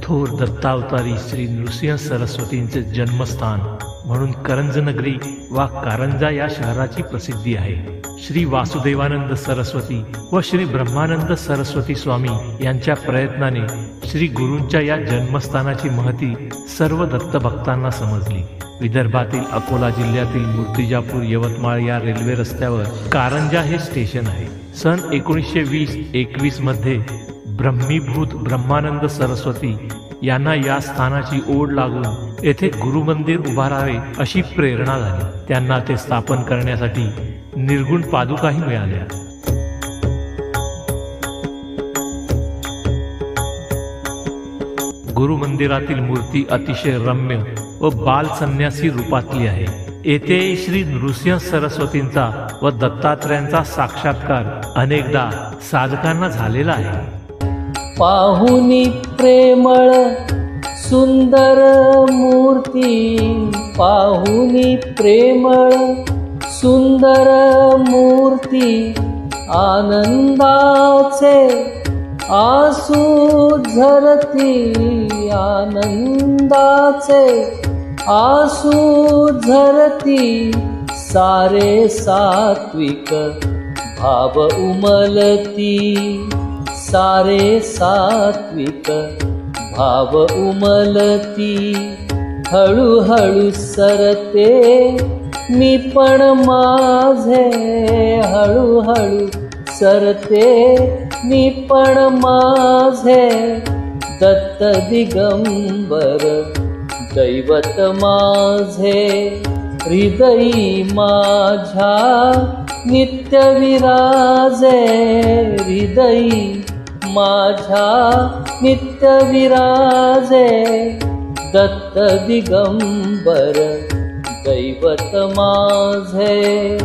थोर दत्तावतारी श्री नृसिंह सरस्वतींचे जन्मस्थान म्हणून करंजनगरी वा कारंजा या शहराची प्रसिद्धी आहे। श्री वासुदेवानंद सरस्वती व श्री ब्रह्मानंद सरस्वती स्वामी यांच्या प्रयत्नाने श्री गुरूंच्या या जन्मस्थानाची महती सर्व दत्तभक्तांना समजली। विदर्भातील अकोला जिल्ह्यातील मूर्तिजापूर यवतमाळ या रेल्वे रस्त्यावर कारंजा हे स्टेशन आहे। सन 1920-21 मध्ये ब्रह्मीभूत ब्रह्मानंद सरस्वती यांना या स्थानाची ओढ लागून येथे गुरुमंदिर उभारावे अशी प्रेरणा झाली। त्यांना ते स्थापन करण्यासाठी निर्गुण पादुकाही मिळाल्या। गुरुमंदिरातील मूर्ती अतिशय रम्य व बाल संन्यासी रूपातली आहे। येथे श्री नृसिंह सरस्वतींचा व दत्तात्रयांचा साक्षात्कार अनेकदा साधकांना झालेला आहे। पाहुनी प्रेमळ सुंदर मूर्ती, पाहुनी प्रेमळ सुंदर मूर्ती, आनंदाचे आसू झरती, आनंदाचे आसू झरती, सारे सात्विक भाव उमलती, सारे सात्विक भाव उमलती, हळूहळू सरते मी पण माझे, हळूहळू सरते मी पण माझे, दत्त दिगंबर दैवत माझे, हृदयी माझ्या नित्य विराजे, हृदयी माझ्या नित्य विराजे, दत्त दिगंबर दैवत माझे।